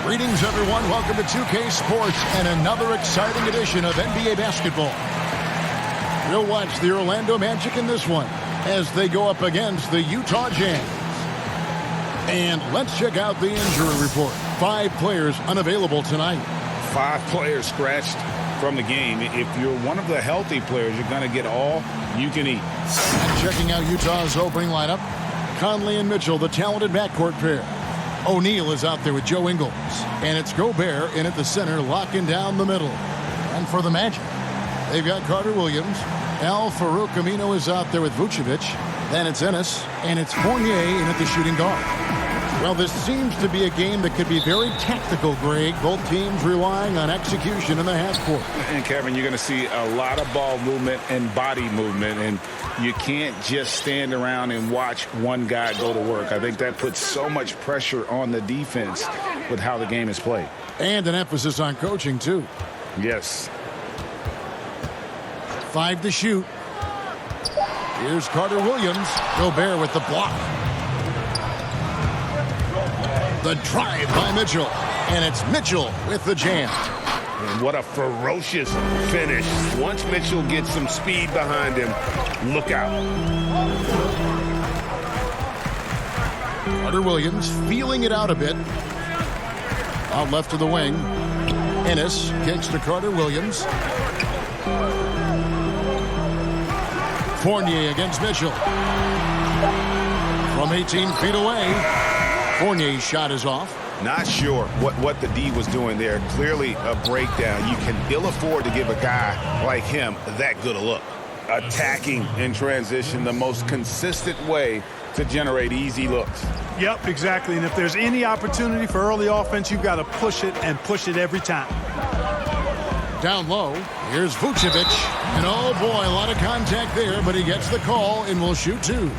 Greetings, everyone. Welcome to 2K Sports and another exciting edition of NBA basketball. We'll watch the Orlando Magic in this one as they go up against the Utah Jazz. And let's check out the injury report. 5 players unavailable tonight. 5 players scratched from the game. If you're one of the healthy players, you're going to get all you can eat. And checking out Utah's opening lineup, Conley and Mitchell, the talented backcourt pair. O'Neal is out there with Joe Ingles. And it's Gobert in at the center, locking down the middle. And for the Magic, they've got Carter Williams. Al-Farouq Aminu is out there with Vucevic. Then it's Ennis. And it's Fournier in at the shooting guard. Well, this seems to be a game that could be very tactical, Greg. Both teams relying on execution in the half court. And, Kevin, you're going to see a lot of ball movement and body movement. And you can't just stand around and watch one guy go to work. I think that puts so much pressure on the defense with how the game is played. And an emphasis on coaching, too. Yes. 5 to shoot. Here's Carter Williams. Gobert with the block. The drive by Mitchell. And it's Mitchell with the jam. And what a ferocious finish. Once Mitchell gets some speed behind him, look out. Carter Williams feeling it out a bit. Out left of the wing. Ennis kicks to Carter Williams. Fournier against Mitchell. From 18 feet away. Fournier's shot is off. Not sure what the D was doing there. Clearly a breakdown. You can ill afford to give a guy like him that good a look. Attacking in transition, the most consistent way to generate easy looks. Yep, exactly. And if there's any opportunity for early offense, you've got to push it and push it every time. Down low, here's Vucevic. And oh boy, a lot of contact there, but he gets the call and will shoot 2.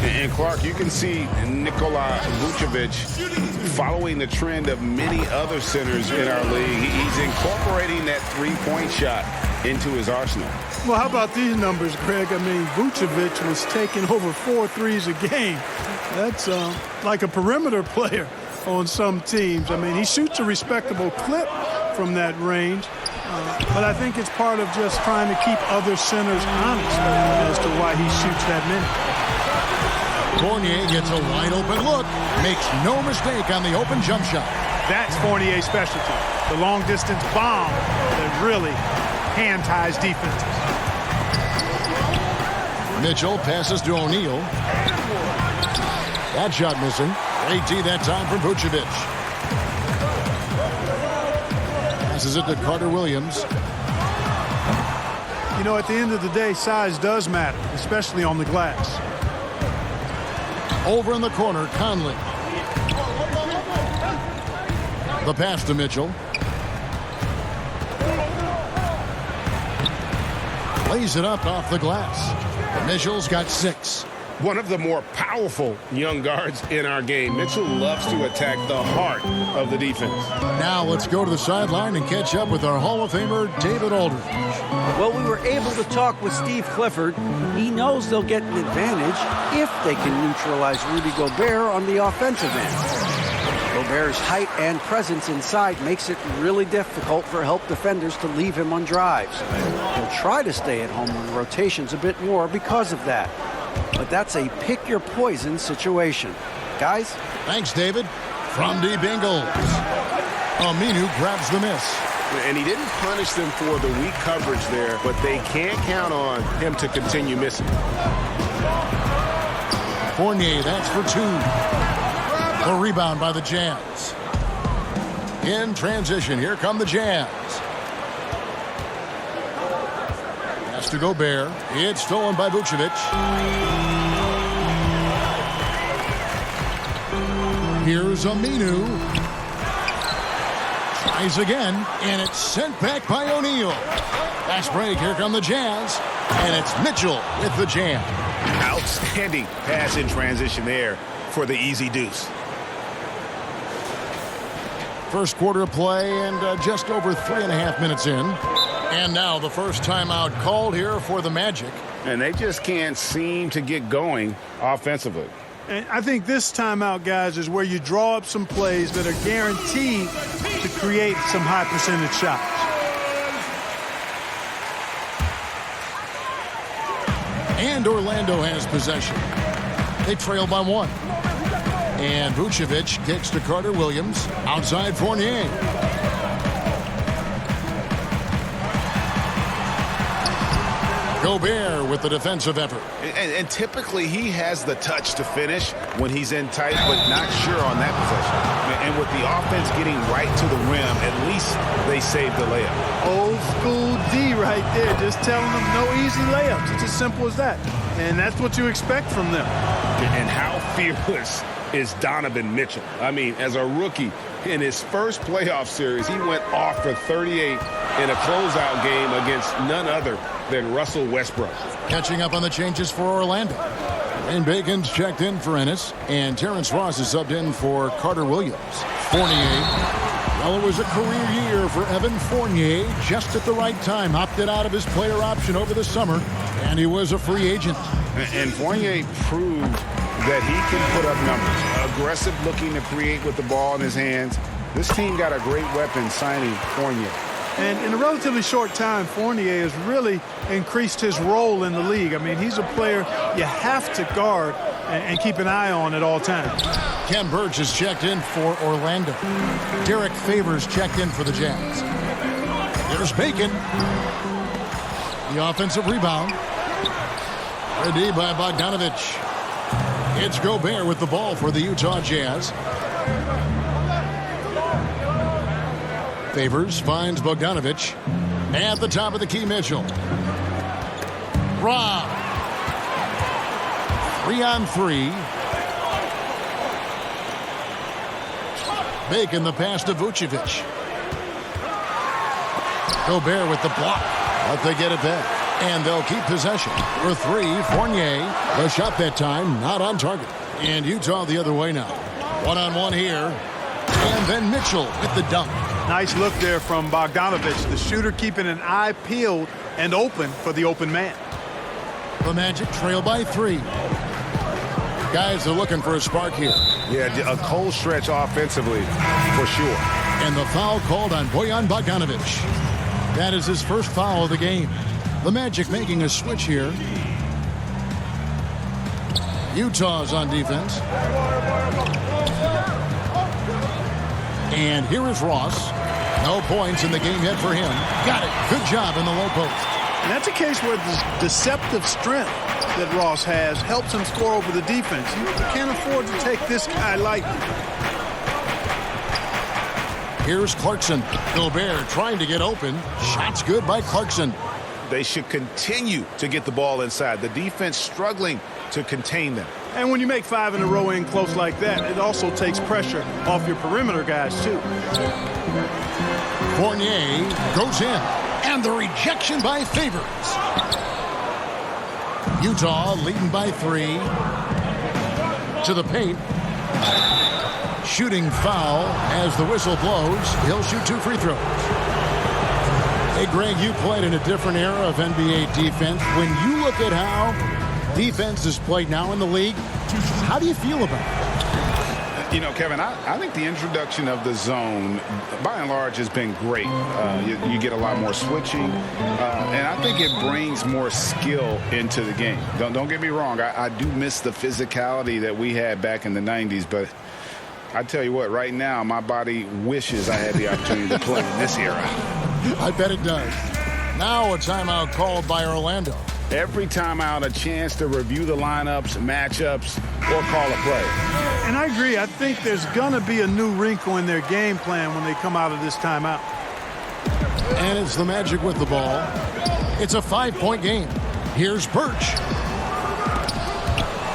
And Clark, you can see Nikola Vucevic following the trend of many other centers in our league. He's incorporating that three-point shot into his arsenal. Well, how about these numbers, Greg? I mean, Vucevic was taking over 4 threes a game. That's like a perimeter player on some teams. I mean, he shoots a respectable clip from that range. But I think it's part of just trying to keep other centers honest as to why he shoots that many. Fournier gets a wide-open look. Makes no mistake on the open jump shot. That's Fournier's specialty. The long-distance bomb that really hand-ties defenses. Mitchell passes to O'Neal. That shot missing. AT that time from Vucevic. Passes it to Carter Williams. You know, at the end of the day, size does matter, especially on the glass. Over in the corner, Conley. The pass to Mitchell. Lays it up off the glass. Mitchell's got 6. One of the more powerful young guards in our game. Mitchell loves to attack the heart of the defense. Now let's go to the sideline and catch up with our Hall of Famer, David Aldridge. Well, we were able to talk with Steve Clifford. He knows they'll get an advantage if they can neutralize Rudy Gobert on the offensive end. Gobert's height and presence inside makes it really difficult for help defenders to leave him on drives. He'll try to stay at home in rotations a bit more because of that. But that's a pick-your-poison situation. Guys? Thanks, David. From deep Ingles. Aminu grabs the miss. And he didn't punish them for the weak coverage there, but they can't count on him to continue missing. Fournier, that's for 2. The rebound by the Jazz. In transition, here come the Jazz. Pass to Gobert. It's stolen by Vucevic. Here's Aminu. Tries again, and it's sent back by O'Neal. Fast break, here come the Jazz. And it's Mitchell with the jam. Outstanding pass in transition there for the easy deuce. First quarter of play and just over 3.5 minutes in. And now the first timeout called here for the Magic. And they just can't seem to get going offensively. And I think this timeout, guys, is where you draw up some plays that are guaranteed to create some high percentage shots. And Orlando has possession. They trail by 1. And Vucevic kicks to Carter Williams. Outside Fournier. Gobert with the defensive effort. And typically he has the touch to finish when he's in tight, but not sure on that possession. And with the offense getting right to the rim, at least they saved the layup. Old school D right there, just telling them no easy layups. It's as simple as that. And that's what you expect from them. And how fearless is Donovan Mitchell? I mean, as a rookie, in his first playoff series, he went off for 38 in a closeout game against none other than Russell Westbrook. Catching up on the changes for Orlando. And Bacon's checked in for Ennis, and Terrence Ross is subbed in for Carter Williams. Fournier. Well, it was a career year for Evan Fournier, just at the right time. Opted out of his player option over the summer, and he was a free agent. And Fournier proved that he can put up numbers. Aggressive looking to create with the ball in his hands. This team got a great weapon signing Fournier. And in a relatively short time, Fournier has really increased his role in the league. I mean, he's a player you have to guard and keep an eye on at all times. Ken Burge is checked in for Orlando. Derek Favors checked in for the Jazz. There's Bacon. The offensive rebound. Ready by Bogdanovich. It's Gobert with the ball for the Utah Jazz. Favors finds Bogdanovich. At the top of the key, Mitchell. Rob. 3-on-3. Bacon the pass to Vucevic. Gobert with the block. But they get it back. And they'll keep possession. For 3, Fournier. The shot that time, not on target. And Utah the other way now. One-on-one here. And then Mitchell with the dunk. Nice look there from Bogdanovich, the shooter keeping an eye peeled and open for the open man. The Magic trail by 3. Guys are looking for a spark here. Yeah, a cold stretch offensively for sure. And the foul called on Bojan Bogdanovich. That is his first foul of the game. The Magic making a switch here. Utah's on defense. And here is Ross. No points in the game yet for him. Got it. Good job in the low post. And that's a case where the deceptive strength that Ross has helps him score over the defense. You can't afford to take this guy lightly. Here's Clarkson. Gobert trying to get open. Shots good by Clarkson. They should continue to get the ball inside. The defense struggling to contain them. And when you make 5 in a row in close like that, it also takes pressure off your perimeter guys, too. Fournier goes in. And the rejection by Favors. Utah leading by 3. To the paint. Shooting foul as the whistle blows. He'll shoot 2 free throws. Hey, Greg, you played in a different era of NBA defense. When you look at how defense is played now in the league, how do you feel about it? You know, Kevin, I think the introduction of the zone, by and large, has been great. You get a lot more switching, and I think it brings more skill into the game. Don't get me wrong. I do miss the physicality that we had back in the 90s, but I tell you what, right now, my body wishes I had the opportunity to play in this era. I bet it does. Now a timeout called by Orlando. Every timeout, a chance to review the lineups, matchups, or call a play. And I agree. I think there's going to be a new wrinkle in their game plan when they come out of this timeout. And it's the Magic with the ball. It's a 5-point game. Here's Birch.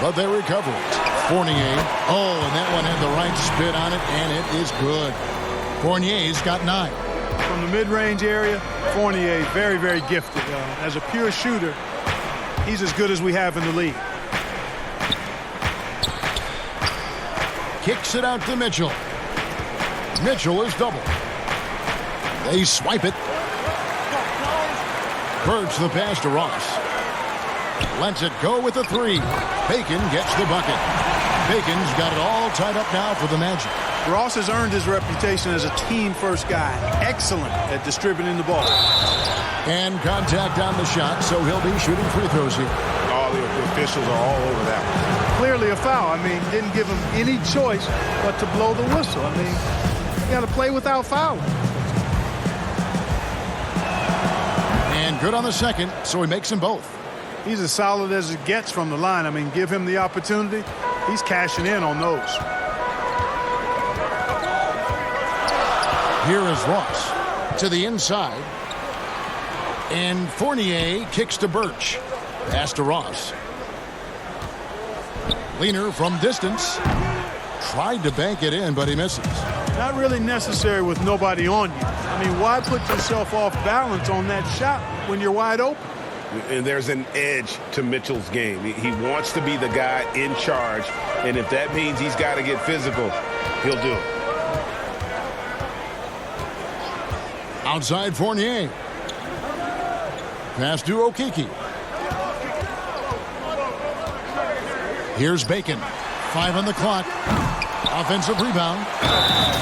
But they recover it. Fournier. Oh, and that one had the right spit on it, and it is good. Fournier's got 9. From the mid-range area, Fournier, very, very gifted. As a pure shooter, he's as good as we have in the league. Kicks it out to Mitchell. Mitchell is double. They swipe it. Birch the pass to Ross. Lets it go with the 3. Bacon gets the bucket. Bacon's got it all tied up now for the Magic. Ross has earned his reputation as a team-first guy. Excellent at distributing the ball. And contact on the shot, so he'll be shooting free throws here. All the officials are all over that one. Clearly a foul. I mean, didn't give him any choice but to blow the whistle. I mean, you got to play without fouling. And good on the second, so he makes them both. He's as solid as it gets from the line. I mean, give him the opportunity. He's cashing in on those. Here is Ross to the inside. And Fournier kicks to Birch. Pass to Ross. Leaner from distance. Tried to bank it in, but he misses. Not really necessary with nobody on you. I mean, why put yourself off balance on that shot when you're wide open? And there's an edge to Mitchell's game. He wants to be the guy in charge, and if that means he's got to get physical, he'll do it. Outside Fournier. Pass to Okeke. Here's Bacon. 5 on the clock. Offensive rebound.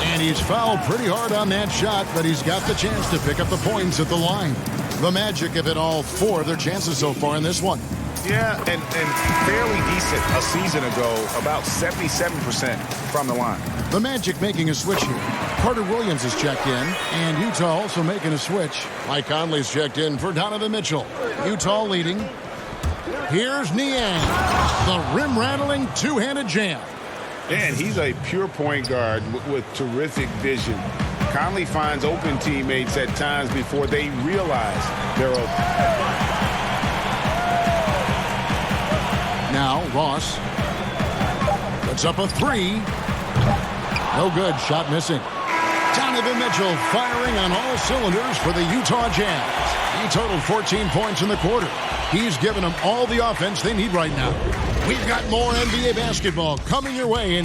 And he's fouled pretty hard on that shot, but he's got the chance to pick up the points at the line. The Magic have hit all 4 of their chances so far in this one. Yeah, and fairly decent a season ago, about 77% from the line. The Magic making a switch here. Carter Williams is checked in, and Utah also making a switch. Mike Conley's checked in for Donovan Mitchell. Utah leading. Here's Niang. The rim-rattling two-handed jam. And he's a pure point guard with terrific vision. Conley finds open teammates at times before they realize they're open. Now Ross puts up a 3. No good. Shot missing. Donovan Mitchell firing on all cylinders for the Utah Jazz. He totaled 14 points in the quarter. He's given them all the offense they need right now. We've got more NBA basketball coming your way.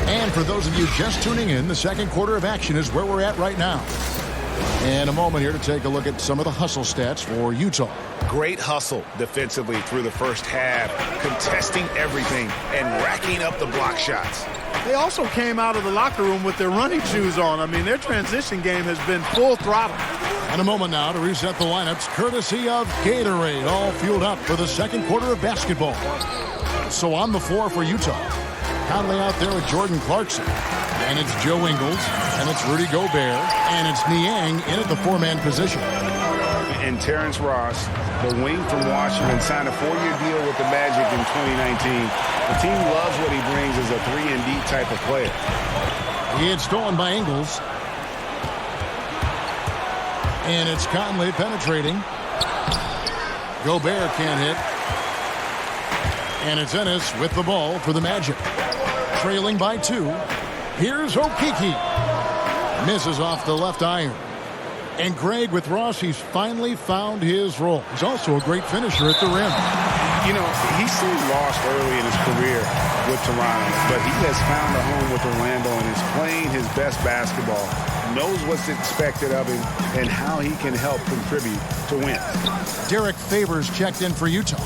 And for those of you just tuning in, the second quarter of action is where we're at right now. And a moment here to take a look at some of the hustle stats for Utah. Great hustle defensively through the first half, contesting everything and racking up the block shots. They also came out of the locker room with their running shoes on. I mean, their transition game has been full throttle. And a moment now to reset the lineups, courtesy of Gatorade, all fueled up for the second quarter of basketball. So on the floor for Utah, Conley out there with Jordan Clarkson. And it's Joe Ingles, and it's Rudy Gobert, and it's Niang in at the 4-man position. And Terrence Ross, the wing from Washington, signed a 4-year deal with the Magic in 2019. The team loves what he brings as a 3-and-D type of player. He had stolen by Ingles. And it's Conley penetrating. Gobert can't hit. And it's Ennis with the ball for the Magic. Trailing by 2. Here's Okeke. Misses off the left iron. And Greg with Ross, he's finally found his role. He's also a great finisher at the rim. You know, he seemed lost early in his career with Toronto, but he has found a home with Orlando and is playing his best basketball, knows what's expected of him, and how he can help contribute to wins. Derek Favors checked in for Utah.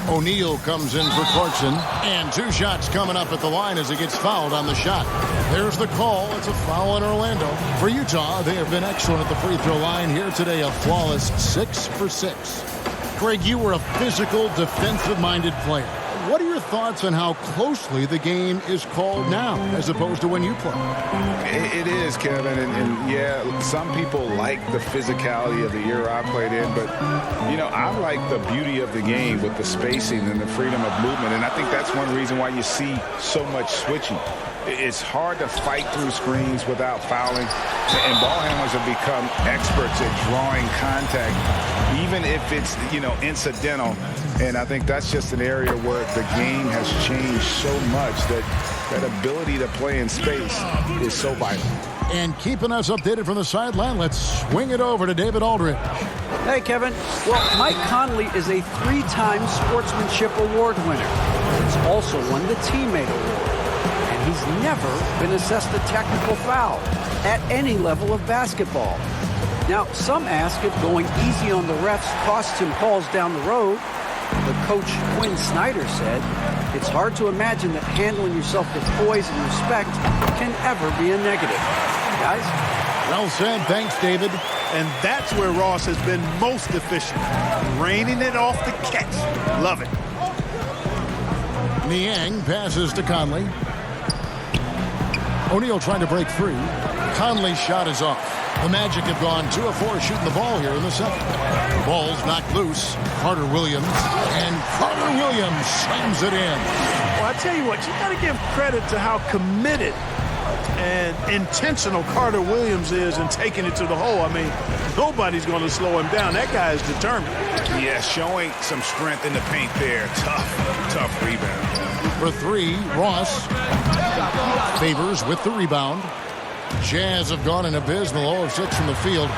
O'Neal comes in for Clarkson, and 2 shots coming up at the line as he gets fouled on the shot. There's the call. It's a foul in Orlando. For Utah, they have been excellent at the free throw line here today, a flawless 6 for 6. Greg, you were a physical, defensive-minded player. What are your thoughts on how closely the game is called now as opposed to when you play? It is, Kevin, and yeah, some people like the physicality of the era I played in, but, you know, I like the beauty of the game with the spacing and the freedom of movement, and I think that's one reason why you see so much switching. It's hard to fight through screens without fouling, and ball handlers have become experts at drawing contact, even if it's, you know, incidental. And I think that's just an area where the game has changed so much that that ability to play in space is so vital. And keeping us updated from the sideline, let's swing it over to David Aldridge. Hey, Kevin. Well, Mike Conley is a 3-time Sportsmanship Award winner. He's also won the Teammate Award. And he's never been assessed a technical foul at any level of basketball. Now, some ask if going easy on the refs costs him calls down the road. But Coach Quinn Snyder said, it's hard to imagine that handling yourself with poise and respect can ever be a negative. Guys? Well said. Thanks, David. And that's where Ross has been most efficient. Reining it off the catch. Love it. Niang passes to Conley. O'Neal trying to break free. Conley's shot is off. The Magic have gone 2 of 4 shooting the ball here in the second. The ball's knocked loose. Carter Williams. And Carter Williams slams it in. Well, I tell you what, you got to give credit to how committed and intentional Carter Williams is in taking it to the hole. I mean, nobody's going to slow him down. That guy is determined. Yeah, showing some strength in the paint there. Tough rebound. For 3, Ross. Favors with the rebound. Jazz have gone an abysmal 0 of 6 from the field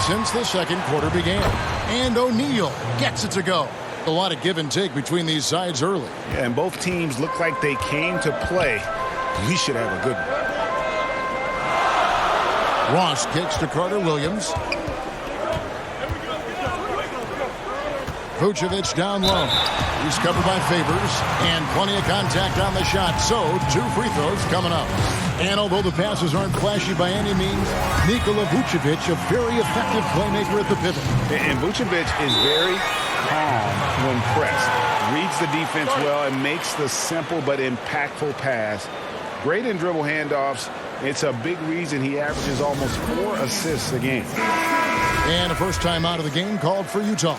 since the second quarter began. And O'Neal gets it to go. A lot of give and take between these sides early. Yeah, and both teams look like they came to play. We should have a good one. Ross kicks to Carter Williams. Vucevic down low. He's covered by Favors, and plenty of contact on the shot. So, 2 free throws coming up. And although the passes aren't flashy by any means, Nikola Vucevic, a very effective playmaker at the pivot. And Vucevic is very calm when pressed. Reads the defense well and makes the simple but impactful pass. Great in dribble handoffs. It's a big reason he averages almost 4 assists a game. And a first time out of the game called for Utah.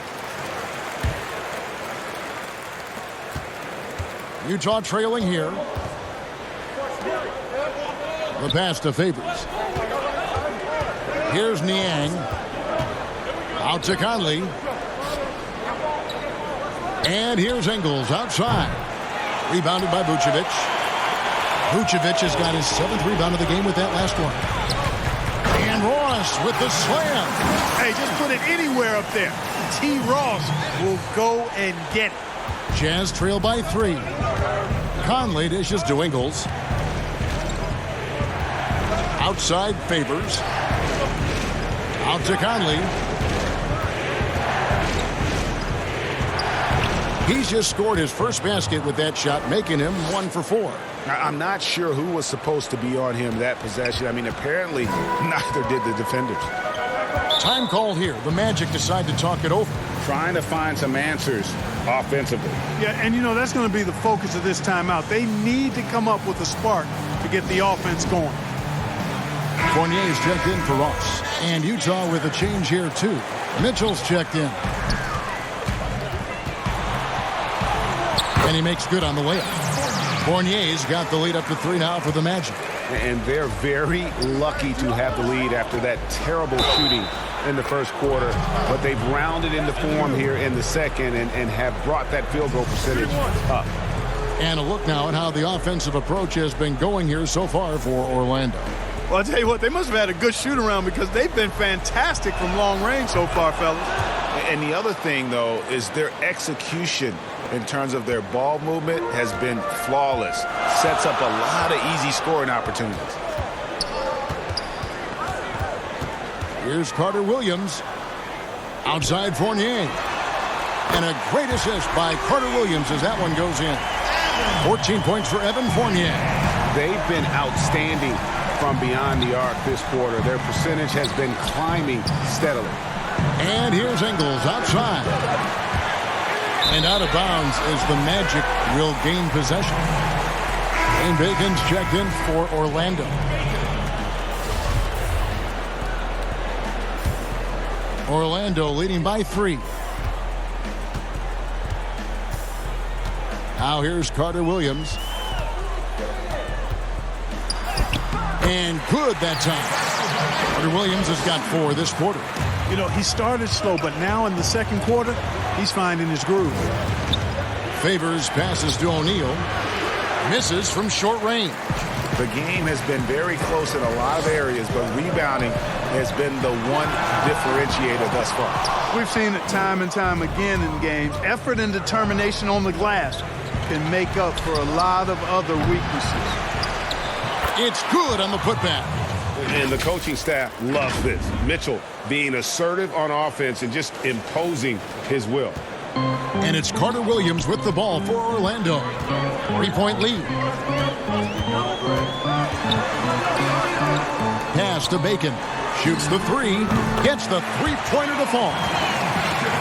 Utah trailing here. The pass to Favors. Here's Niang. Out to Conley. And here's Ingles outside. Rebounded by Vucevic. Vucevic has got his 7th rebound of the game with that last one. And Ross with the slam. Hey, just put it anywhere up there. T. Ross will go and get it. Jazz trail by 3. Conley dishes to Ingles. Outside Favors. Out to Conley. He's just scored his first basket with that shot, making him 1 for 4. I'm not sure who was supposed to be on him that possession. I mean, apparently neither did the defenders. Time called here. The Magic decide to talk it over. Trying to find some answers offensively. Yeah, and you know, that's going to be the focus of this timeout. They need to come up with a spark to get the offense going. Fournier's checked in for Ross. And Utah with a change here, too. Mitchell's checked in. And he makes good on the layup. Fournier's got the lead up to 3 now for the Magic. And they're very lucky to have the lead after that terrible shooting in the first quarter. But they've rounded into form here in the second and have brought that field goal percentage up. And a look now at how the offensive approach has been going here so far for Orlando. Well, I'll tell you what, they must have had a good shoot-around because they've been fantastic from long range so far, fellas. And the other thing, though, is their execution in terms of their ball movement has been flawless. Sets up a lot of easy scoring opportunities. Here's Carter Williams. Outside Fournier. And a great assist by Carter Williams as that one goes in. 14 points for Evan Fournier. They've been outstanding from beyond the arc this quarter. Their percentage has been climbing steadily. And here's Ingles outside. And out of bounds as the Magic will gain possession. And Bacon's checked in for Orlando. Orlando leading by 3. Now here's Carter Williams. And good that time. Carter Williams has got 4 this quarter. You know, he started slow, but now in the second quarter, he's finding his groove. Favors passes to O'Neal. Misses from short range. The game has been very close in a lot of areas, but rebounding has been the one differentiator thus far. We've seen it time and time again in games. Effort and determination on the glass can make up for a lot of other weaknesses. It's good on the putback. And the coaching staff loves this. Mitchell being assertive on offense and just imposing his will. And it's Carter Williams with the ball for Orlando. 3-point lead. Pass to Bacon. Shoots the three. Gets the three-pointer to fall.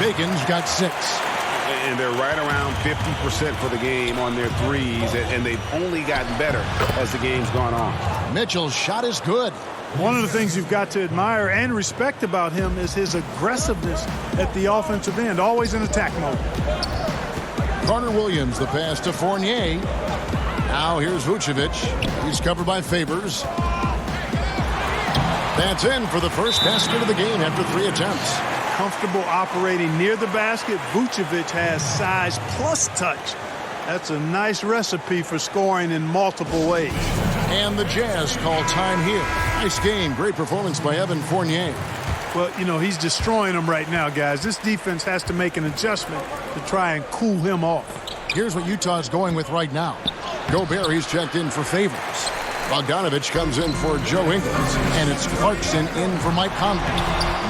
Bacon's got 6. And they're right around 50% for the game on their threes, and they've only gotten better as the game's gone on. Mitchell's shot is good. One of the things you've got to admire and respect about him is his aggressiveness at the offensive end, always in attack mode. Carter Williams, the pass to Fournier. Now here's Vucevic. He's covered by Favors. That's in for the first basket of the game after 3 attempts. Comfortable operating near the basket. Vucevic has size plus touch. That's a nice recipe for scoring in multiple ways. And the Jazz call time here. Nice game. Great performance by Evan Fournier. Well, you know, he's destroying them right now, guys. This defense has to make an adjustment to try and cool him off. Here's what Utah's going with right now. Gobert, he's checked in for Favors. Bogdanovich comes in for Joe Ingles. And it's Clarkson in for Mike Conley.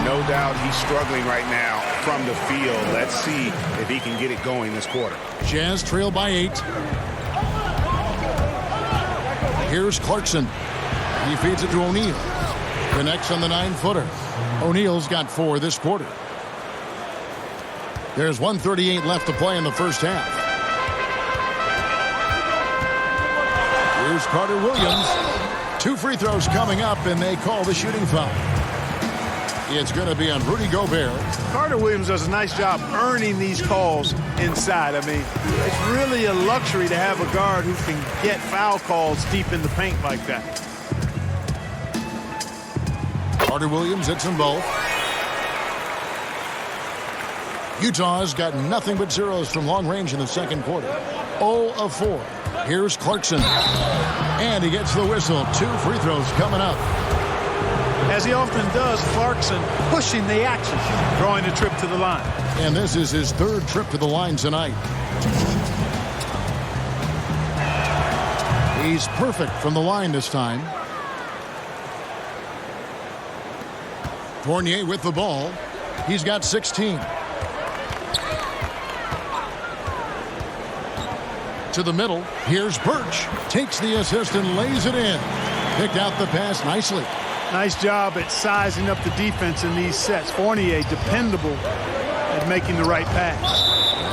No doubt he's struggling right now from the field. Let's see if he can get it going this quarter. Jazz trail by 8. Here's Clarkson. He feeds it to O'Neal. Connects on the 9-footer. O'Neal's got 4 this quarter. There's 1:38 left to play in the first half. Here's Carter Williams. 2 free throws coming up, and they call the shooting foul. It's going to be on Rudy Gobert. Carter Williams does a nice job earning these calls inside. I mean, it's really a luxury to have a guard who can get foul calls deep in the paint like that. Carter Williams hits them both. Utah's got nothing but zeros from long range in the second quarter. 0 of 4. Here's Clarkson. And he gets the whistle. 2 free throws coming up. As he often does, Clarkson pushing the action, drawing a trip to the line. And this is his 3rd trip to the line tonight. He's perfect from the line this time. Fournier with the ball. He's got 16. To the middle. Here's Birch. Takes the assist and lays it in. Picked out the pass nicely. Nice job at sizing up the defense in these sets. Fournier dependable at making the right pass.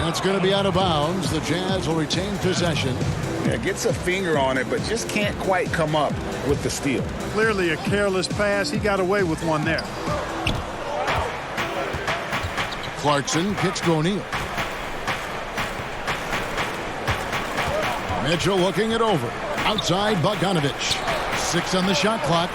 That's going to be out of bounds. The Jazz will retain possession. Yeah, gets a finger on it, but just can't quite come up with the steal. Clearly a careless pass. He got away with one there. Clarkson kicks to O'Neal. Mitchell looking it over. Outside Bogdanovich. 6 on the shot clock.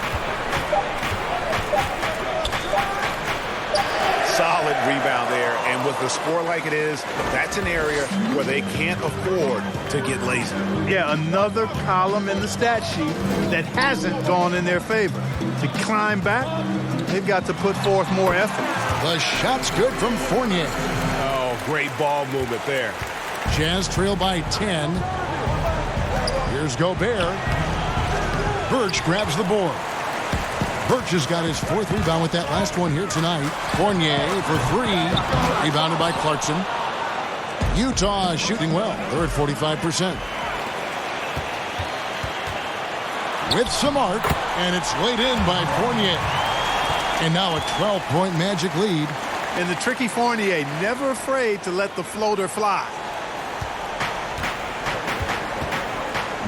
Solid rebound there, and with the score like it is, that's an area where they can't afford to get lazy. Yeah, another column in the stat sheet that hasn't gone in their favor. To climb back, they've got to put forth more effort. The shot's good from Fournier. Oh, great ball movement there. Jazz trail by 10. Here's Gobert. Birch grabs the board. Birch has got his 4th rebound with that last one here tonight. Fournier for 3. Rebounded by Clarkson. Utah is shooting well. They're at 45%. With some arc, and it's laid in by Fournier. And now a 12-point Magic lead. And the tricky Fournier, never afraid to let the floater fly.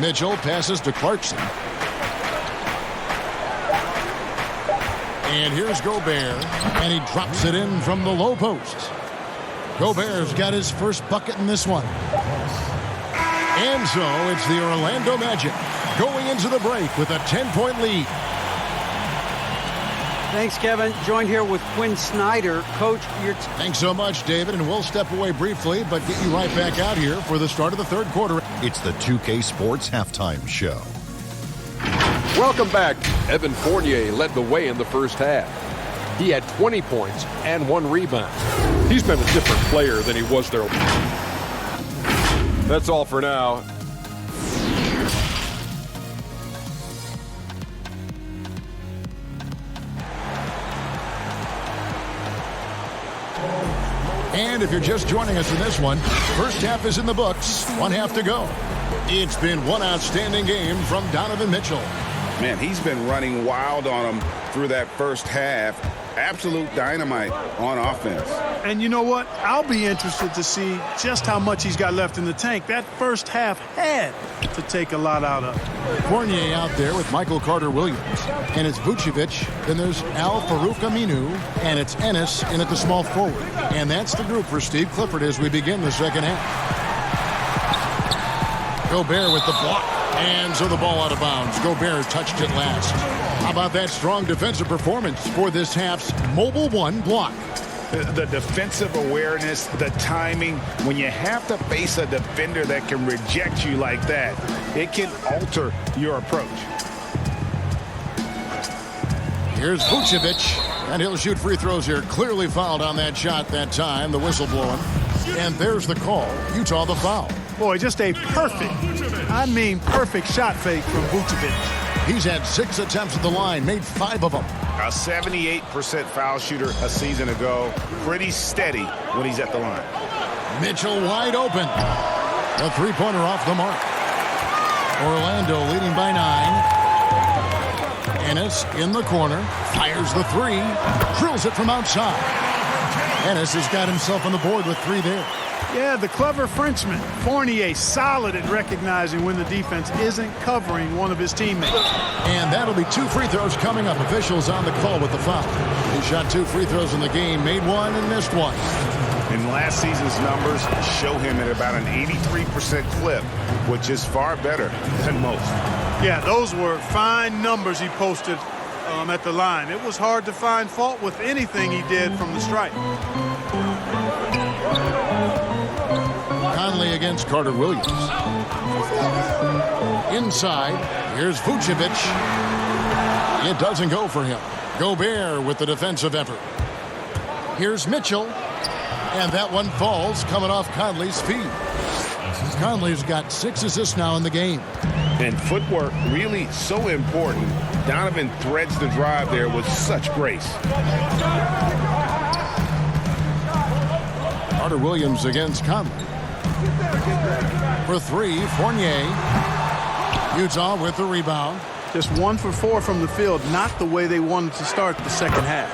Mitchell passes to Clarkson. And here's Gobert, and he drops it in from the low post. Gobert's got his first bucket in this one. And so it's the Orlando Magic going into the break with a 10-point lead. Thanks, Kevin. Joined here with Quinn Snyder. Coach, Thanks so much, David, and we'll step away briefly, but get you right back out here for the start of the 3rd quarter. It's the 2K Sports Halftime Show. Welcome back. Evan Fournier led the way in the first half. He had 20 points and 1 rebound. He's been a different player than he was there. That's all for now. And if you're just joining us in this one, first half is in the books. 1 half to go. It's been one outstanding game from Donovan Mitchell. Man, he's been running wild on him through that first half. Absolute dynamite on offense. And you know what? I'll be interested to see just how much he's got left in the tank. That first half had to take a lot out of. Fournier out there with Michael Carter-Williams. And it's Vucevic. Then there's Al Farouk Aminu. And it's Ennis in at the small forward. And that's the group for Steve Clifford as we begin the second half. Gobert with the block. And so the ball out of bounds. Gobert touched it last. How about that strong defensive performance for this half's Mobile One block? The defensive awareness, the timing, when you have to face a defender that can reject you like that, it can alter your approach. Here's Vucevic, and he'll shoot free throws here. Clearly fouled on that shot that time, the whistle blowing. And there's the call. Utah the foul. Boy, just a perfect shot fake from Vucevic. He's had 6 attempts at the line, made 5 of them. A 78% foul shooter a season ago. Pretty steady when he's at the line. Mitchell wide open. A three-pointer off the mark. Orlando leading by 9. Ennis in the corner. Fires the 3. Drills it from outside. Ennis has got himself on the board with 3 there. Yeah, the clever Frenchman. Fournier solid at recognizing when the defense isn't covering one of his teammates. And that'll be 2 free throws coming up. Officials on the call with the foul. He shot 2 free throws in the game, made 1 and missed 1. And last season's numbers show him at about an 83% clip, which is far better than most. Yeah, those were fine numbers he posted at the line. It was hard to find fault with anything he did from the stripe. Conley against Carter-Williams. Inside, here's Vucevic. It doesn't go for him. Gobert with the defensive effort. Here's Mitchell. And that one falls, coming off Conley's feet. Conley's got 6 assists now in the game. And footwork really so important. Donovan threads the drive there with such grace. Carter-Williams against Conley. For 3, Fournier. Utah with the rebound. Just 1 for 4 from the field, not the way they wanted to start the second half.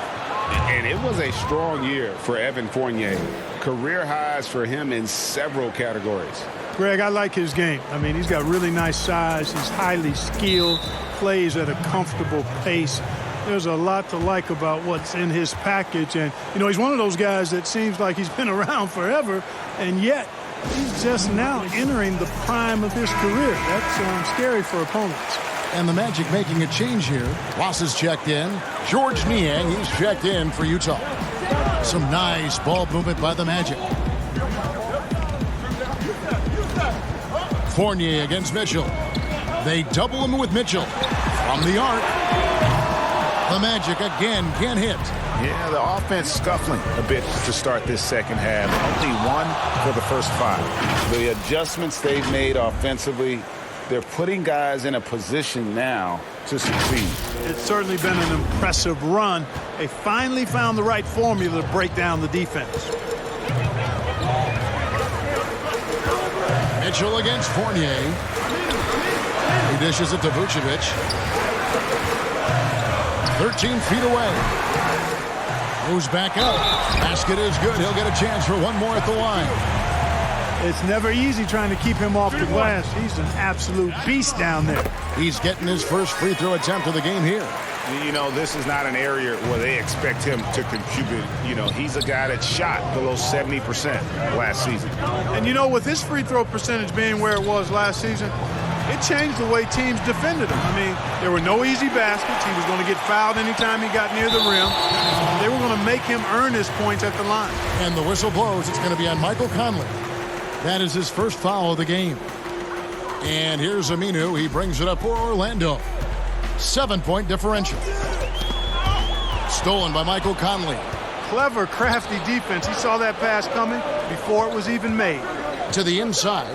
And it was a strong year for Evan Fournier. Career highs for him in several categories. Greg, I like his game. I mean, he's got really nice size. He's highly skilled, plays at a comfortable pace. There's a lot to like about what's in his package. And, you know, he's one of those guys that seems like he's been around forever, and yet he's just now entering the prime of his career. That's scary for opponents. And the Magic making a change here. Ross is checked in. George Niang, he's checked in for Utah. Some nice ball movement by the Magic. Fournier against Mitchell. They double him with Mitchell. From the arc. The Magic again can't hit. Yeah, the offense scuffling a bit to start this second half. Only 1 for the first 5. The adjustments they've made offensively, they're putting guys in a position now to succeed. It's certainly been an impressive run. They finally found the right formula to break down the defense. Mitchell against Fournier. He dishes it to Vucevic. 13 feet away. Moves back up. Basket is good. He'll get a chance for 1 more at the line. It's never easy trying to keep him off the glass. He's an absolute beast down there. He's getting his first free throw attempt of the game here. You know, this is not an area where they expect him to contribute. You know, he's a guy that shot below 70% last season. And, you know, with his free throw percentage being where it was last season, it changed the way teams defended him. I mean, there were no easy baskets. He was going to get fouled anytime he got near the rim. They were going to make him earn his points at the line. And the whistle blows. It's going to be on Michael Conley. That is his first foul of the game. And here's Aminu. He brings it up for Orlando. 7-point differential. Stolen by Michael Conley. Clever, crafty defense. He saw that pass coming before it was even made. To the inside.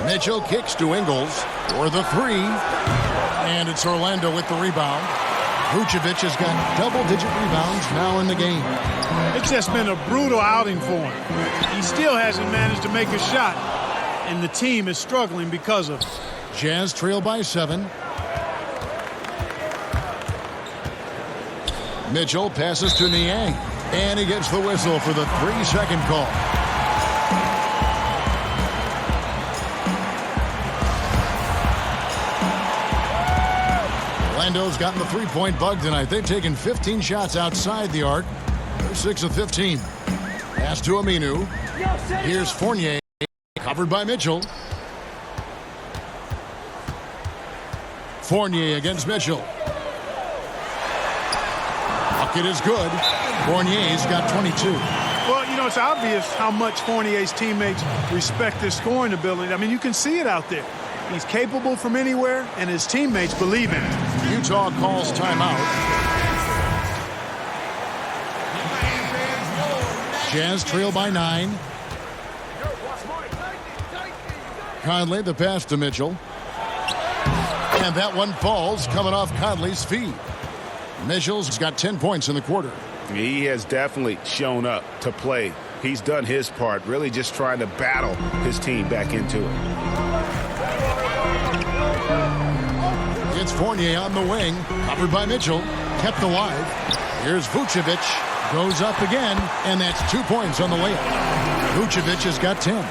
Mitchell kicks to Ingles for the 3. And it's Orlando with the rebound. Vucevic has got double-digit rebounds now in the game. It's just been a brutal outing for him. He still hasn't managed to make a shot, and the team is struggling because of it. Jazz trail by 7. Mitchell passes to Niang, and he gets the whistle for the 3-second call. Orlando's gotten the three-point bug tonight. They've taken 15 shots outside the arc. They're 6 of 15. Pass to Aminu. Here's Fournier, covered by Mitchell. Fournier against Mitchell. Bucket is good. Fournier's got 22. Well, you know, it's obvious how much Fournier's teammates respect his scoring ability. I mean, you can see it out there. He's capable from anywhere, and his teammates believe in it. Utah calls timeout. Jazz trail by 9. Conley, the pass to Mitchell. And that one falls, coming off Conley's feet. Mitchell's got 10 points in the quarter. He has definitely shown up to play. He's done his part, really just trying to battle his team back into it. It's Fournier on the wing, covered by Mitchell, kept alive. Here's Vucevic, goes up again, and that's 2 points on the layup. Vucevic has got 10.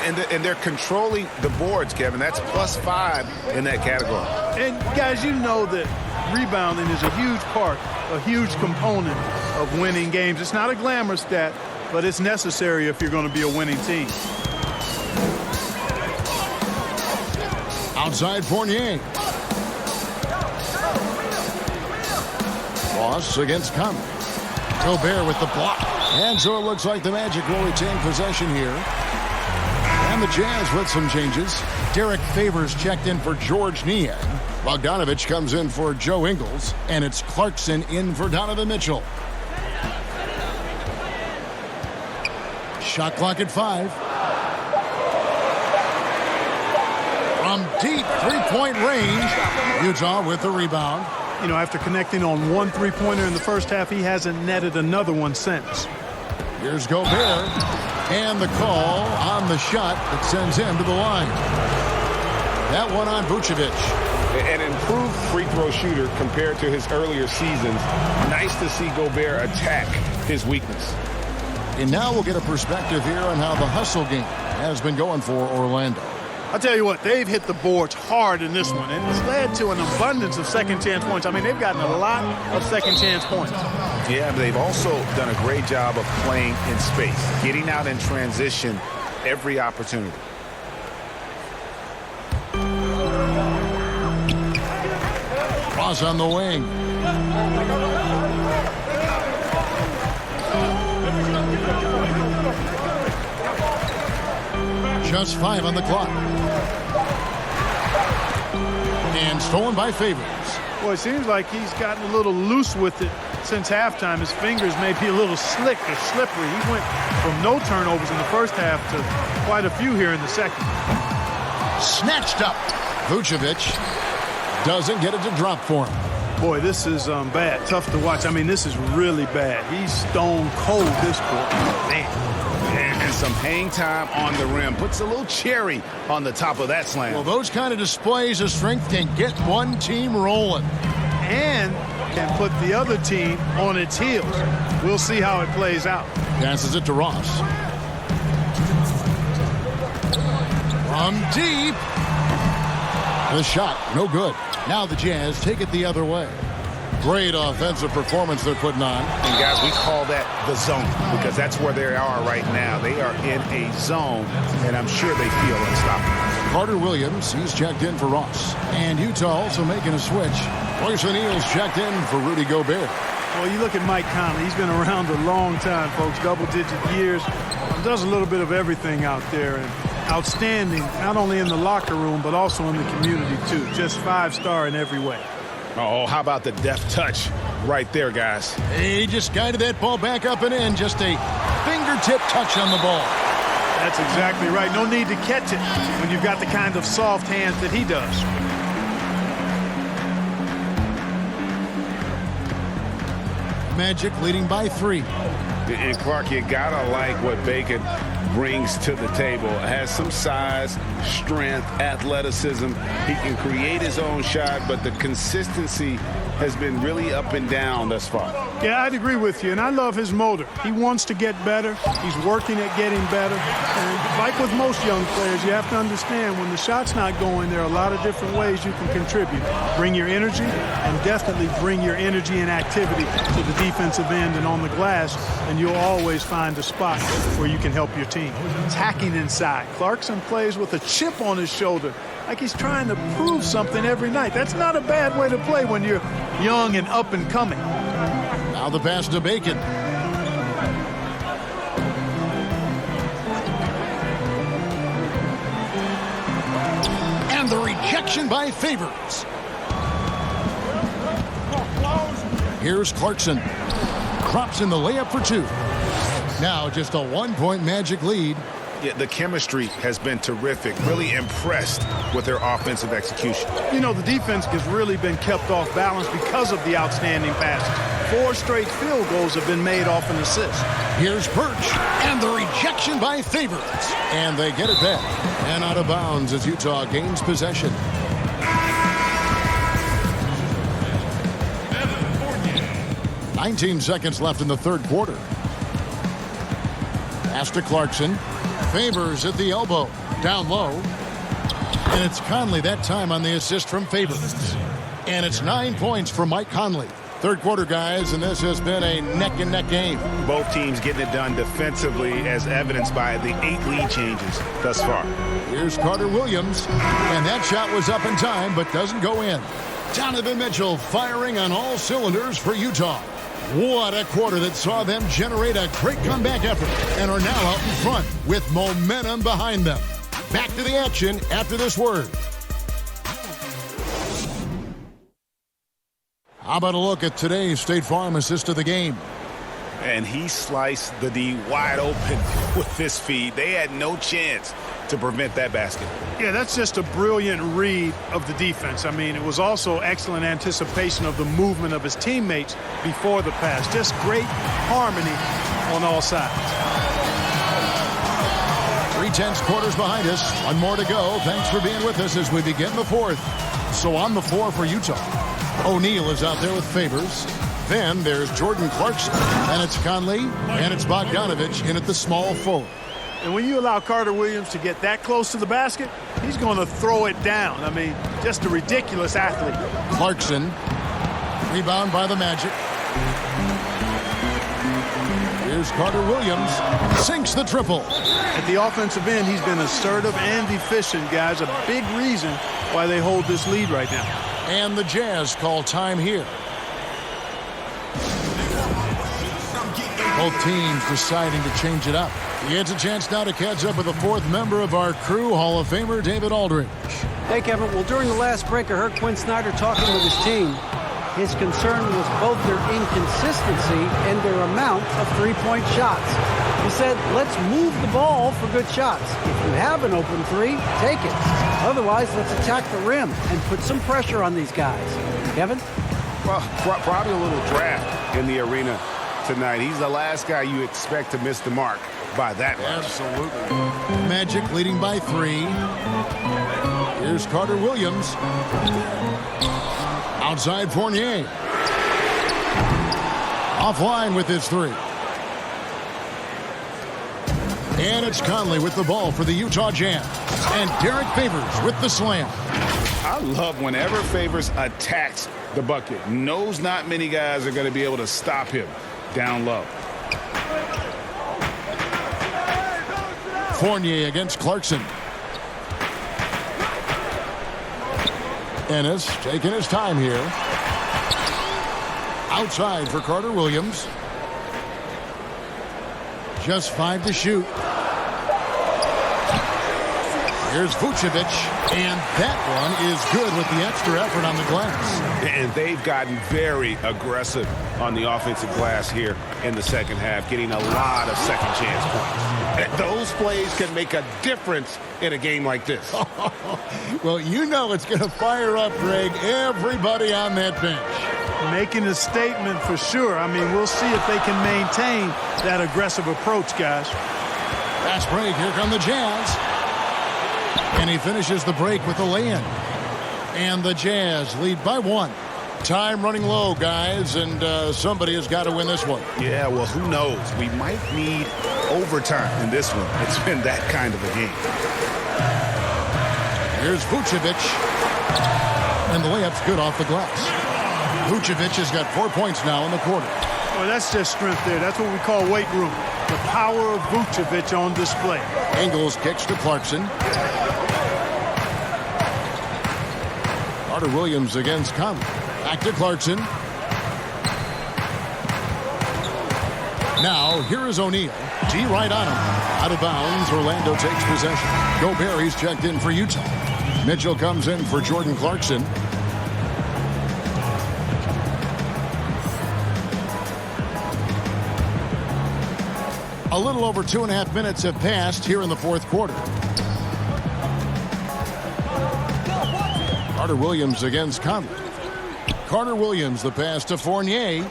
And they're controlling the boards, Kevin. That's +5 in that category. And, guys, you know that rebounding is a huge part, a huge component of winning games. It's not a glamour stat, but it's necessary if you're going to be a winning team. Outside Fournier. Ross against Conley. Gobert with the block. And so it looks like the Magic will retain possession here. And the Jazz with some changes. Derek Favors checked in for George Niang. Bogdanovich comes in for Joe Ingles. And it's Clarkson in for Donovan Mitchell. Shot clock at 5. From deep three-point range, Utah with the rebound. You know, after connecting on one three-pointer in the first half, he hasn't netted another one since. Here's Gobert, and the call on the shot that sends him to the line. That one on Vucevic. An improved free throw shooter compared to his earlier seasons. Nice to see Gobert attack his weakness. And now we'll get a perspective here on how the hustle game has been going for Orlando. I'll tell you what, they've hit the boards hard in this one, and it's led to an abundance of second-chance points. I mean, they've gotten a lot of second-chance points. Yeah, but they've also done a great job of playing in space, getting out in transition every opportunity. Ross on the wing. Just 5 on the clock. And stolen by Favors. Boy, it seems like he's gotten a little loose with it since halftime. His fingers may be a little slick or slippery. He went from no turnovers in the first half to quite a few here in the second. Snatched up. Vucevic doesn't get it to drop for him. Boy, this is bad. Tough to watch. I mean, this is really bad. He's stone cold this quarter. Man. And some hang time on the rim. Puts a little cherry on the top of that slam. Well, those kind of displays of strength can get one team rolling. And can put the other team on its heels. We'll see how it plays out. Passes it to Ross. From deep. The shot, no good. Now the Jazz take it the other way. Great offensive performance they're putting on. And guys, we call that the zone because that's where they are right now. They are in a zone, and I'm sure they feel unstoppable. Carter Williams, he's checked in for Ross. And Utah also making a switch. Royce O'Neal's checked in for Rudy Gobert. Well, you look at Mike Conley. He's been around a long time, folks, double-digit years. Does a little bit of everything out there. And outstanding, not only in the locker room, but also in the community, too. Just 5-star in every way. Oh, how about the deft touch right there, guys? He just guided that ball back up and in. Just a fingertip touch on the ball. That's exactly right. No need to catch it when you've got the kind of soft hands that he does. Magic leading by 3. And Clark, you gotta like what Bacon brings to the table. Has some size, strength, athleticism. He can create his own shot, but the consistency has been really up and down thus far. Yeah, I'd agree with you, and I love his motor. He wants to get better. He's working at getting better. And like with most young players, you have to understand when the shot's not going, there are a lot of different ways you can contribute. Bring your energy, and definitely bring your energy and activity to the defensive end and on the glass, and you'll always find a spot where you can help your team. Attacking inside. Clarkson plays with a chip on his shoulder, like he's trying to prove something every night. That's not a bad way to play when you're young and up and coming. Now the pass to Bacon. And the rejection by Favors. Here's Clarkson. Drops in the layup for 2. Now just a 1-point Magic lead. Yeah, the chemistry has been terrific. Really impressed with their offensive execution. You know, the defense has really been kept off balance because of the outstanding passes. 4 straight field goals have been made off an assist. Here's Birch, and the rejection by Favors. And they get it back. And out of bounds as Utah gains possession. 19 seconds left in the third quarter. Pass to Clarkson. Favors at the elbow. Down low. And it's Conley that time on the assist from Favors. And it's 9 points for Mike Conley. Third quarter, guys, and this has been a neck-and-neck game. Both teams getting it done defensively, as evidenced by the 8 lead changes thus far. Here's Carter Williams, and that shot was up in time, but doesn't go in. Donovan Mitchell firing on all cylinders for Utah. What a quarter that saw them generate a great comeback effort and are now out in front with momentum behind them. Back to the action after this word. How about a look at today's State Farm assist of the game? And he sliced the D wide open with this feed. They had no chance to prevent that basket. Yeah, that's just a brilliant read of the defense. I mean, it was also excellent anticipation of the movement of his teammates before the pass. Just great harmony on all sides. 3/10 quarters behind us. One more to go. Thanks for being with us as we begin the fourth. So on the floor for Utah, O'Neal is out there with Favors. Then there's Jordan Clarkson, and it's Conley, and it's Bogdanovich in at the small forward. And when you allow Carter Williams to get that close to the basket, he's going to throw it down. I mean, just a ridiculous athlete. Clarkson, rebound by the Magic. Here's Carter Williams, sinks the triple. At the offensive end, he's been assertive and efficient, guys. A big reason why they hold this lead right now. And the Jazz call time here. Both teams deciding to change it up. He gets a chance now to catch up with the fourth member of our crew, Hall of Famer David Aldridge. Hey, Kevin. Well, during the last break, I heard Quinn Snyder talking with his team. His concern was both their inconsistency and their amount of three-point shots. He said, let's move the ball for good shots. If you have an open three, take it. Otherwise, let's attack the rim and put some pressure on these guys. Kevin? Well, probably a little draft in the arena tonight. He's the last guy you expect to miss the mark by that much. Absolutely. Magic leading by 3. Here's Carter Williams. Outside Fournier. Offline with his 3. And it's Conley with the ball for the Utah Jazz. And Derek Favors with the slam. I love whenever Favors attacks the bucket. Knows not many guys are going to be able to stop him down low. Fournier against Clarkson. Ennis taking his time here. Outside for Carter Williams. Just 5 to shoot. Here's Vucevic, and that one is good with the extra effort on the glass. And they've gotten very aggressive on the offensive glass here in the second half, getting a lot of second chance points. And those plays can make a difference in a game like this. Well, you know it's going to fire up, Greg, everybody on that bench. Making a statement for sure. I mean, we'll see if they can maintain that aggressive approach, guys. Fast break. Here come the Jazz. And he finishes the break with a lay-in. And the Jazz lead by 1. Time running low, guys, and somebody has got to win this one. Yeah, well, who knows? We might need overtime in this one. It's been that kind of a game. Here's Vucevic. And the layup's good off the glass. Vucevic has got 4 points now in the quarter. Well, that's just strength there. That's what we call weight room. The power of Vucevic on display. Ingles kicks to Clarkson. Carter Williams against Conley. Back to Clarkson. Now, here is O'Neal. D right on him. Out of bounds, Orlando takes possession. Gobert, he's checked in for Utah. Mitchell comes in for Jordan Clarkson. A little over 2.5 minutes have passed here in the fourth quarter. Carter Williams against Conley. Carter Williams, the pass to Fournier.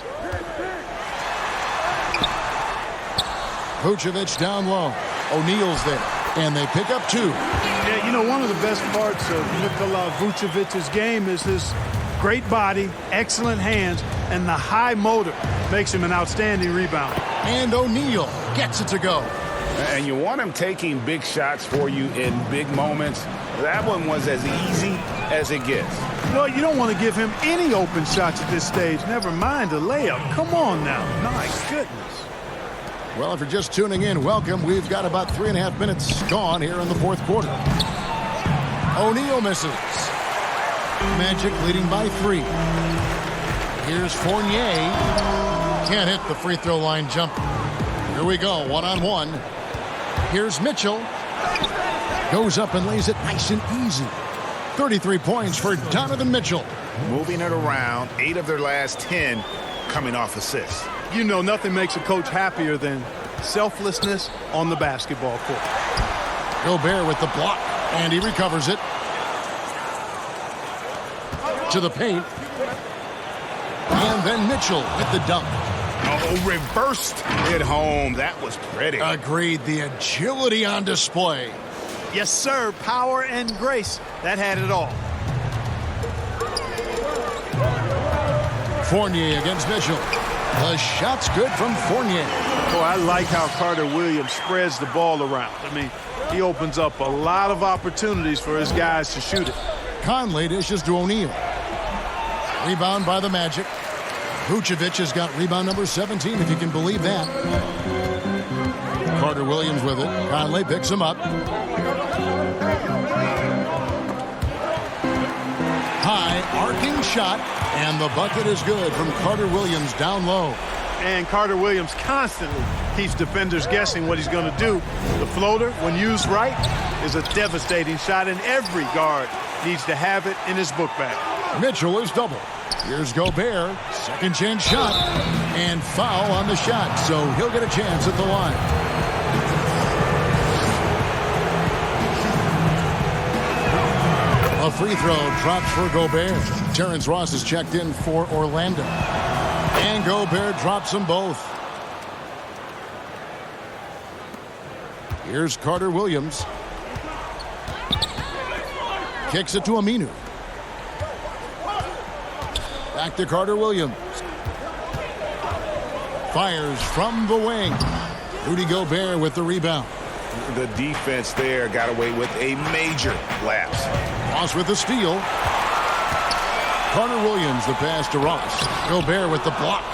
Vucevic down low. O'Neal's there. And they pick up 2. Yeah, you know, one of the best parts of Nikola Vucevic's game is his great body, excellent hands, and the high motor makes him an outstanding rebounder. And O'Neal gets it to go. And you want him taking big shots for you in big moments. That one was as easy as it gets. Well, you don't want to give him any open shots at this stage. Never mind a layup. Come on now. My goodness. Well, if you're just tuning in, welcome. We've got about 3.5 minutes gone here in the fourth quarter. O'Neal misses. Magic leading by 3. Here's Fournier. Can't hit the free throw line jumper. Here we go, one-on-one. Here's Mitchell. Goes up and lays it nice and easy. 33 points for Donovan Mitchell. Moving it around, 8 of their last 10 coming off assists. You know, nothing makes a coach happier than selflessness on the basketball court. Gobert with the block, and he recovers it. To the paint. And then Mitchell with the dunk. Oh, reversed it home. That was pretty. Agreed. The agility on display. Yes, sir. Power and grace. That had it all. Fournier against Mitchell. The shot's good from Fournier. Oh, I like how Carter Williams spreads the ball around. I mean, he opens up a lot of opportunities for his guys to shoot it. Conley dishes to O'Neal. Rebound by the Magic. Vucevic has got rebound number 17, if you can believe that. Carter Williams with it. Conley picks him up. High, arcing shot, and the bucket is good from Carter Williams down low. And Carter Williams constantly keeps defenders guessing what he's going to do. The floater, when used right, is a devastating shot, and every guard needs to have it in his book bag. Mitchell is double. Here's Gobert, second chance shot, and foul on the shot, so he'll get a chance at the line. A free throw drops for Gobert. Terrence Ross is checked in for Orlando. And Gobert drops them both. Here's Carter Williams. Kicks it to Aminu. Back to Carter Williams. Fires from the wing. Rudy Gobert with the rebound. The defense there got away with a major lapse. Ross with the steal. Carter Williams the pass to Ross. Gobert with the block.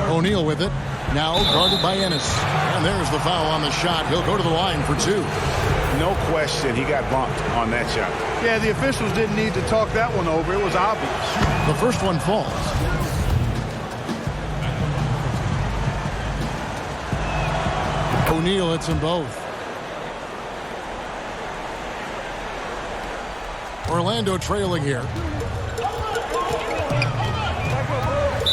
O'Neal with it. Now guarded by Ennis. And there's the foul on the shot. He'll go to the line for 2. No question he got bumped on that shot. Yeah, the officials didn't need to talk that one over. It was obvious. The first one falls. O'Neal hits them both. Orlando trailing here.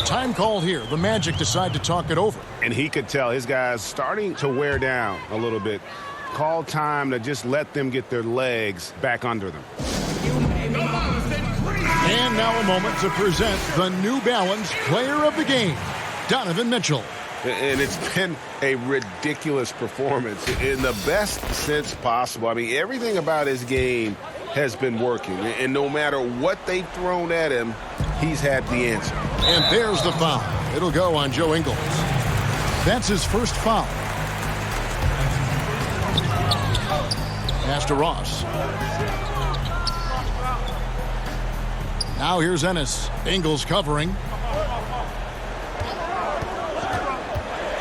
Time called here. The Magic decide to talk it over. And he could tell his guys starting to wear down a little bit. Call time to just let them get their legs back under them. And now a moment to present the New Balance Player of the Game, Donovan Mitchell. And it's been a ridiculous performance in the best sense possible. I mean, everything about his game has been working. And no matter what they've thrown at him, he's had the answer. And there's the foul. It'll go on Joe Ingles. That's his first foul. Pass to Ross. Now here's Ennis. Ingles covering.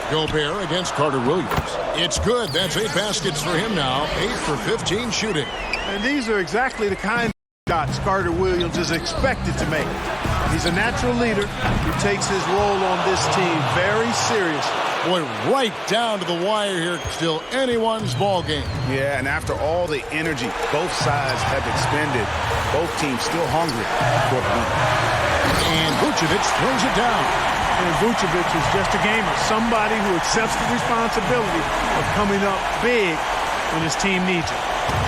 Gobert against Carter Williams. It's good. That's 8 baskets for him now. 8 for 15 shooting. And these are exactly the kind of shots Carter Williams is expected to make. He's a natural leader who takes his role on this team very seriously. Boy, right down to the wire here. Still anyone's ball game. Yeah, and after all the energy both sides have expended, both teams still hungry for the lead. And Vucevic throws it down. And Vucevic is just a gamer, somebody who accepts the responsibility of coming up big when his team needs it.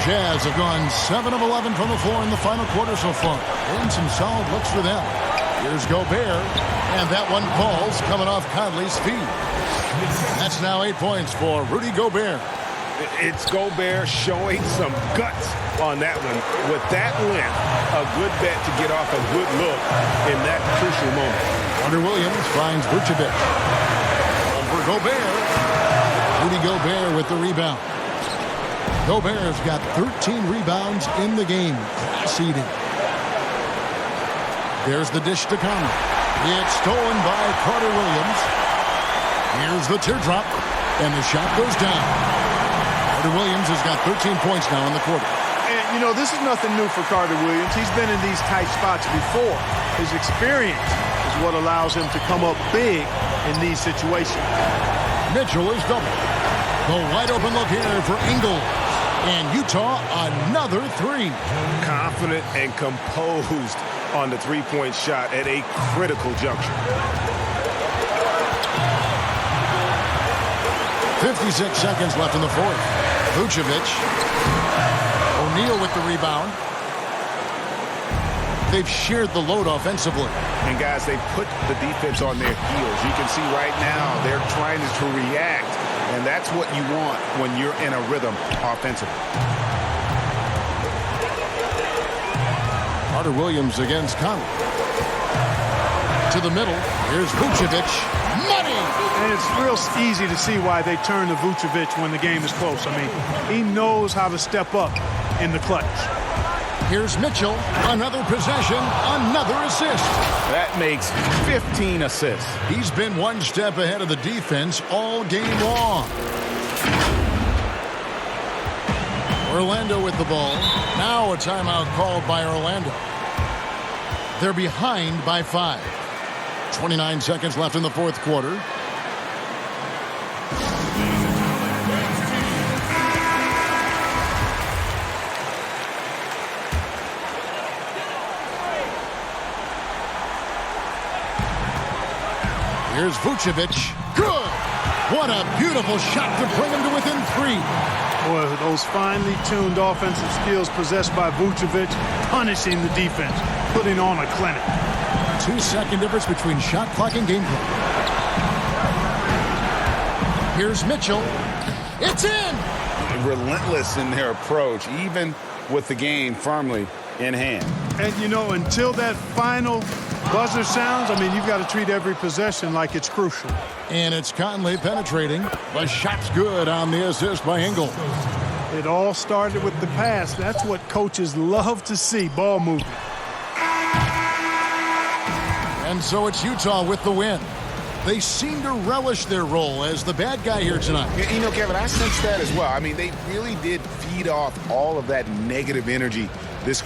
Jazz have gone 7 of 11 from the floor in the final quarter so far. And some solid looks for them. Here's Gobert, and that one falls coming off Conley's feet. That's now 8 points for Rudy Gobert. It's Gobert showing some guts on that one. With that length, a good bet to get off a good look in that crucial moment. Carter Williams finds Vucevic. Over Gobert. Rudy Gobert with the rebound. Gobert's got 13 rebounds in the game. Class eating. There's the dish to Conley. It's stolen by Carter Williams. Here's the teardrop, and the shot goes down. Carter Williams has got 13 points now in the quarter. And, you know, this is nothing new for Carter Williams. He's been in these tight spots before. His experience is what allows him to come up big in these situations. Mitchell is double. The wide open look here for Ingles. And Utah, another 3. Confident and composed on the three-point shot at a critical juncture. 56 seconds left in the fourth. Vucevic. O'Neal with the rebound. They've shared the load offensively. And, guys, they put the defense on their heels. You can see right now they're trying to react, and that's what you want when you're in a rhythm offensively. Carter Williams against Conley. To the middle. Here's Vucevic. Money! And it's real easy to see why they turn to Vucevic when the game is close. I mean, he knows how to step up in the clutch. Here's Mitchell. Another possession. Another assist. That makes 15 assists. He's been one step ahead of the defense all game long. Orlando with the ball. Now a timeout called by Orlando. They're behind by 5. 29 seconds left in the fourth quarter. Here's Vucevic. Good! What a beautiful shot to bring him to within 3. Boy, those finely tuned offensive skills possessed by Vucevic, punishing the defense, putting on a clinic. 2-second difference between shot clock and game clock. Here's Mitchell. It's in! Relentless in their approach, even with the game firmly in hand. And, you know, until that final buzzer sounds, I mean, you've got to treat every possession like it's crucial. And it's Conley penetrating. The shot's good on the assist by Ingles. It all started with the pass. That's what coaches love to see, ball movement. And so it's Utah with the win. They seem to relish their role as the bad guy here tonight. You know, Kevin, I sense that as well. I mean, they really did feed off all of that negative energy this